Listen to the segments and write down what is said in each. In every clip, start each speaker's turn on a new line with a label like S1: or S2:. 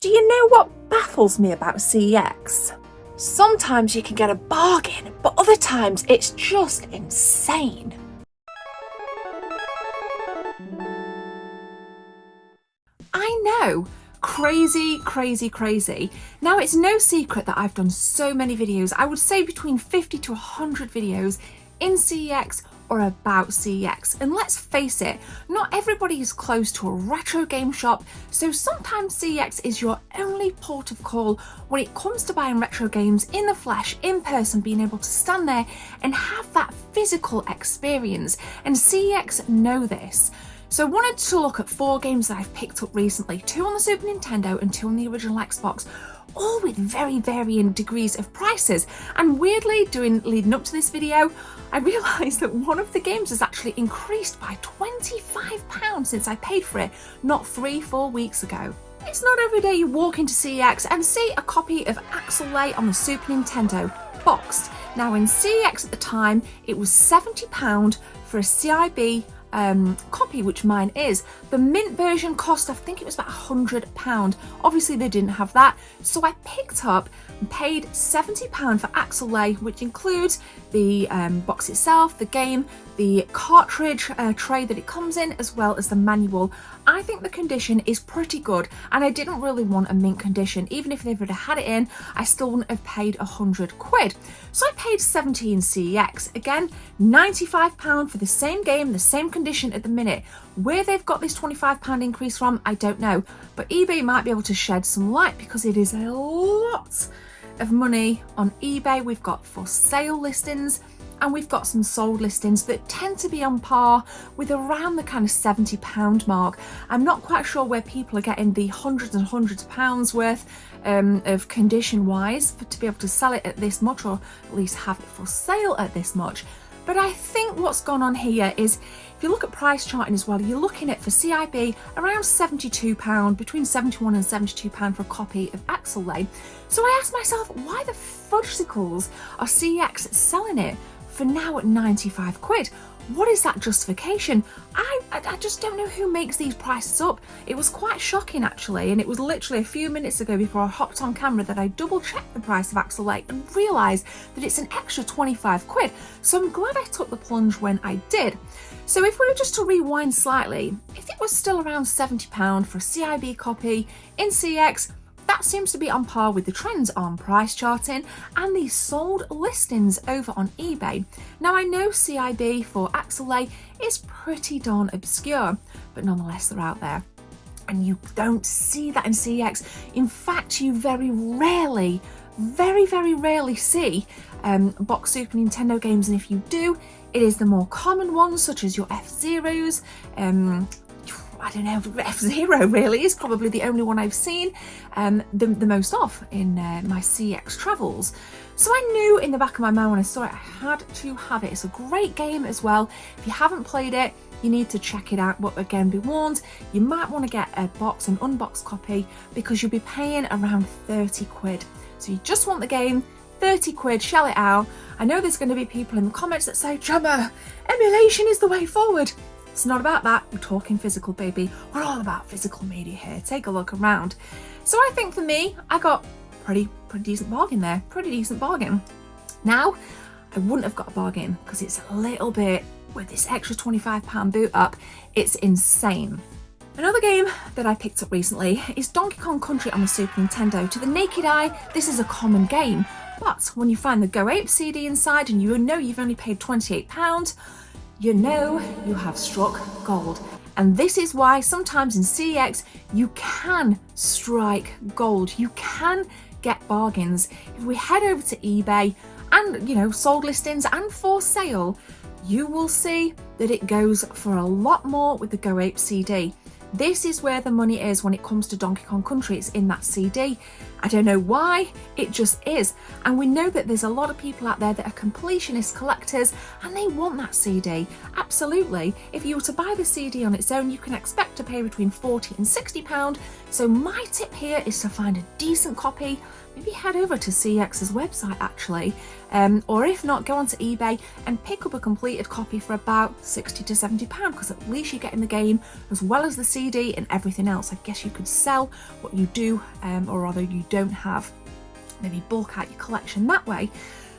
S1: Do you know what baffles me about CEX? Sometimes you can get a bargain, but other times it's just insane. I know, crazy. Now, it's no secret that I've done so many videos. I would say between 50 to 100 videos in CEX or about CEX. And let's face it, not everybody is close to a retro game shop, so sometimes CEX is your only port of call when it comes to buying retro games in the flesh, in person, being able to stand there and have that physical experience. And CEX know this. So I wanted to look at 4 games that I've picked up recently, 2 on the Super Nintendo and 2 on the original Xbox, all with very varying degrees of prices. And weirdly, leading up to this video, I realised that one of the games has actually increased by £25 since I paid for it, not 3-4 weeks ago. It's not every day you walk into CEX and see a copy of Axelay on the Super Nintendo, boxed. Now in CEX at the time, it was £70 for a CIB copy, which mine is. The mint version cost, I think it was about £100. Obviously they didn't have that, so I picked up and paid £70 for Axelay, which includes the box itself, the game, the cartridge tray that it comes in, as well as the manual. I think the condition is pretty good, and I didn't really want a mint condition. Even if they would have had it in, I still wouldn't have paid £100. So I paid 70 in CEX. Again, £95 for the same game, the same condition at the minute. Where they've got this £25 increase from, I don't know, but eBay might be able to shed some light, because it is a lot of money on eBay. We've got for sale listings, and we've got some sold listings that tend to be on par with around the kind of £70 mark. I'm not quite sure where people are getting the hundreds and hundreds of pounds worth of condition wise to be able to sell it at this much, or at least have it for sale at this much. But I think what's gone on here is, if you look at price charting as well, you're looking at for CIB around £72, between £71 and £72 for a copy of Axelay. So I asked myself, why the fudgesicles are CEX selling it for now at £95? What is that justification? I just don't know who makes these prices up. It was quite shocking actually, and it was literally a few minutes ago before I hopped on camera that I double checked the price of Axelay and realised that it's an extra £25. So I'm glad I took the plunge when I did. So if we were just to rewind slightly, if it was still around £70 for a CIB copy in CEX, that seems to be on par with the trends on price charting and the sold listings over on eBay. Now I know CIB for Axelay is pretty darn obscure, but nonetheless they're out there. And you don't see that in CEX. In fact, you very rarely see box Super Nintendo games, and if you do, it is the more common ones such as your F-Zeros, I don't know, F-Zero really is probably the only one I've seen the most of in my CEX travels. So I knew in the back of my mind when I saw it, I had to have it. It's a great game as well. If you haven't played it, you need to check it out. But again, be warned, you might want to get an unboxed copy, because you'll be paying around £30. So you just want the game, £30, shell it out. I know there's going to be people in the comments that say, Gemma, emulation is the way forward. It's not about that. We're talking physical, baby. We're all about physical media here. Take a look around. So I think for me, I got pretty decent bargain there. Pretty decent bargain. Now, I wouldn't have got a bargain because it's a little bit, with this extra £25 boot up, it's insane. Another game that I picked up recently is Donkey Kong Country on the Super Nintendo. To the naked eye, this is a common game. But when you find the Go Ape CD inside and you know you've only paid £28, you know you have struck gold. And this is why sometimes in CEX you can strike gold. You can get bargains. If we head over to eBay and, sold listings and for sale, you will see that it goes for a lot more with the Go Ape CD. This is where the money is when it comes to Donkey Kong Country. It's in that CD. I don't know why, it just is. And we know that there's a lot of people out there that are completionist collectors and they want that CD. Absolutely. If you were to buy the CD on its own, you can expect to pay between £40 and £60. So my tip here is to find a decent copy. Maybe head over to CEX's website actually, or if not, go onto eBay and pick up a completed copy for about £60 to £70, because at least you're getting the game as well as the CD and everything else. I guess you could sell what you do, or rather you don't have, maybe bulk out your collection that way.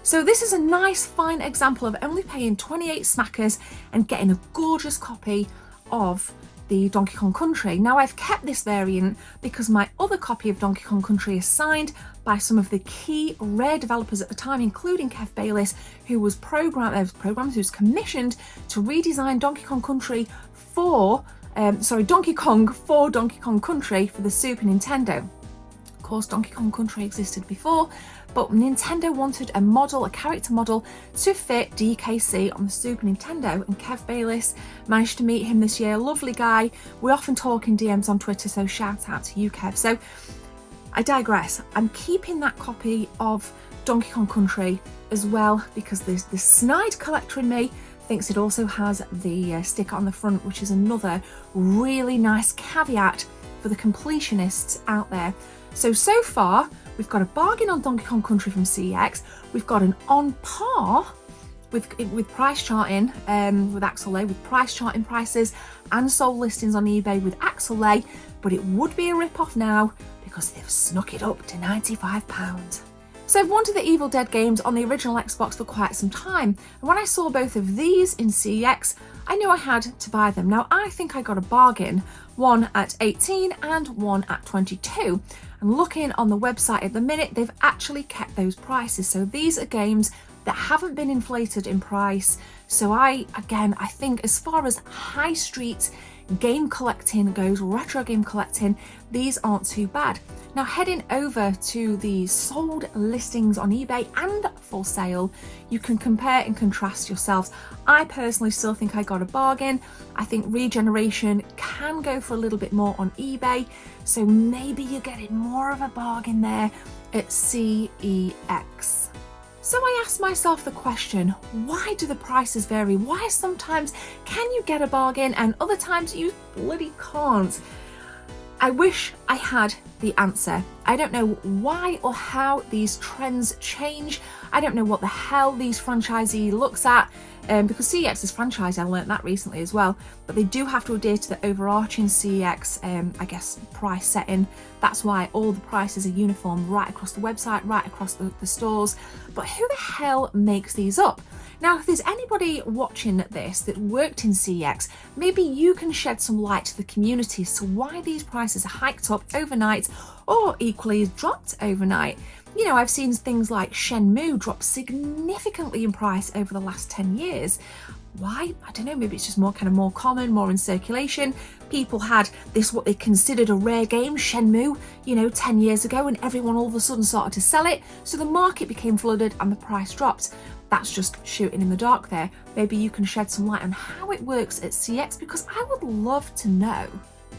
S1: So this is a nice fine example of only paying 28 smackers and getting a gorgeous copy of the Donkey Kong Country. Now I've kept this variant because my other copy of Donkey Kong Country is signed by some of the key Rare developers at the time, including Kev Bayliss, who was commissioned to redesign Donkey Kong Country for Donkey Kong for Donkey Kong Country for the Super Nintendo. Of course, Donkey Kong Country existed before, but Nintendo wanted a character model to fit DKC on the Super Nintendo, and Kev Bayliss managed to meet him this year. Lovely guy. We often talk in DMs on Twitter, so shout out to you, Kev. So I digress. I'm keeping that copy of Donkey Kong Country as well because the snide collector in me thinks it also has the sticker on the front, which is another really nice caveat for the completionists out there. So far, we've got a bargain on Donkey Kong Country from CEX. We've got an on par with price charting with Axelay, with price charting prices and sold listings on eBay with Axelay, but it would be a rip-off now because they've snuck it up to £95. So I've wanted the Evil Dead games on the original Xbox for quite some time, and when I saw both of these in CEX, I knew I had to buy them. Now I think I got a bargain, one at 18 and one at 22. And looking on the website at the minute, they've actually kept those prices. So these are games that haven't been inflated in price. So I think as far as high street game collecting goes, retro game collecting, these aren't too bad. Now heading over to the sold listings on eBay and for sale, you can compare and contrast yourselves. I personally still think I got a bargain. I think Regeneration can go for a little bit more on eBay, so maybe you're getting more of a bargain there at CEX. So I asked myself the question, why do the prices vary? Why sometimes can you get a bargain and other times you bloody can't? I wish I had the answer. I don't know why or how these trends change. I don't know what the hell these franchisee looks at, because CEX is franchised, I learnt that recently as well, but they do have to adhere to the overarching CEX, I guess, price setting. That's why all the prices are uniform right across the website, right across the stores. But who the hell makes these up? Now, if there's anybody watching this that worked in CEX, maybe you can shed some light to the community as to why these prices are hiked up overnight or equally dropped overnight. You know, I've seen things like Shenmue drop significantly in price over the last 10 years. Why? I don't know, maybe it's just more common, more in circulation. People had this, what they considered a rare game, Shenmue, 10 years ago, and everyone all of a sudden started to sell it. So the market became flooded and the price dropped. That's just shooting in the dark there. Maybe you can shed some light on how it works at CEX, because I would love to know.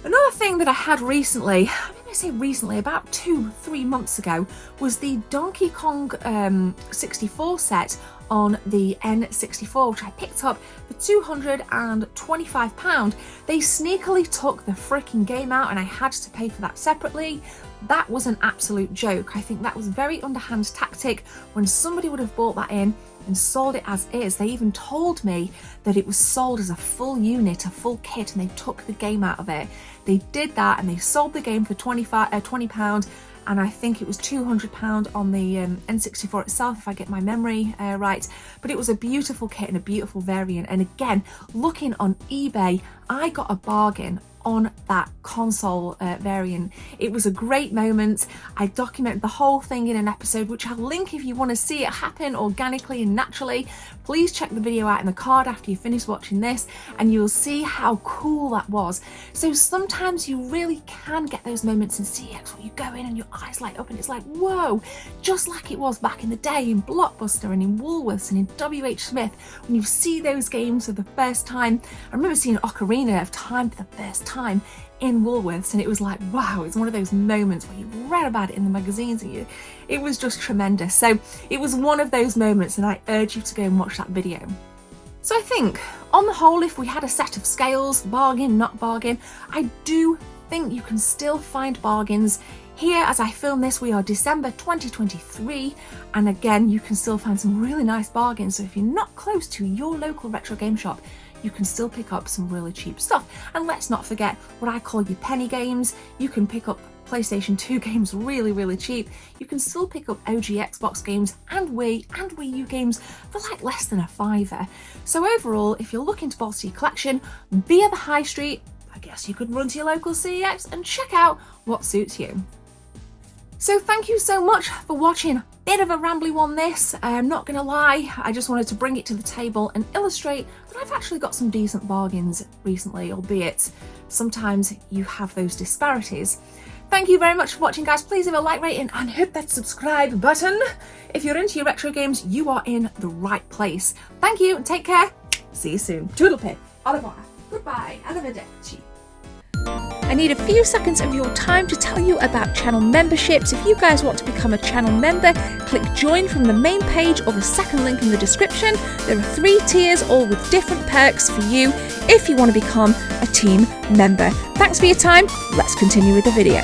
S1: Another thing that I had recently, about 2-3 months ago, was the Donkey Kong 64 set on the N64, which I picked up for £225. They sneakily took the freaking game out and I had to pay for that separately. That was an absolute joke. I think that was a very underhand tactic when somebody would have bought that in and sold it as is. They even told me that it was sold as a full unit, a full kit, and they took the game out of it. They did that and they sold the game for £20, and I think it was £200 on the N64 itself, if I get my memory right. But it was a beautiful kit and a beautiful variant. And again, looking on eBay, I got a bargain on that console variant. It was a great moment. I documented the whole thing in an episode, which I'll link if you want to see it happen organically and naturally. Please check the video out in the card after you finish watching this and you'll see how cool that was. So sometimes you really can get those moments in CEX where you go in and your eyes light up and it's like, whoa, just like it was back in the day in Blockbuster and in Woolworths and in WH Smith when you see those games for the first time. I remember seeing Ocarina of Time for the first time in Woolworths and it was like, wow, it's one of those moments where you read about it in the magazines and it was just tremendous. So it was one of those moments and I urge you to go and watch that video. So I think on the whole, if we had a set of scales, bargain, not bargain, I do think you can still find bargains Here, as I film this, we are December 2023, and again, you can still find some really nice bargains. So if you're not close to your local retro game shop, you can still pick up some really cheap stuff. And let's not forget what I call your penny games. You can pick up PlayStation 2 games really cheap. You can still pick up OG Xbox games and Wii U games for like less than a £5. So overall, if you're looking to bolster your collection, be at the high street, I guess you could run to your local CEX and check out what suits you. So thank you so much for watching. Bit of a rambly one this, I'm not gonna lie, I just wanted to bring it to the table and illustrate that I've actually got some decent bargains recently, albeit sometimes you have those disparities. Thank you very much for watching, guys. Please leave a like rating and hit that subscribe button. If you're into your retro games, you are in the right place. Thank you and take care. See you soon. Toodlepip. Au revoir. Goodbye. Arrivederci. I need a few seconds of your time to tell you about channel memberships. If you guys want to become a channel member, click join from the main page or the second link in the description. There are 3 tiers, all with different perks for you if you want to become a team member. Thanks for your time. Let's continue with the video.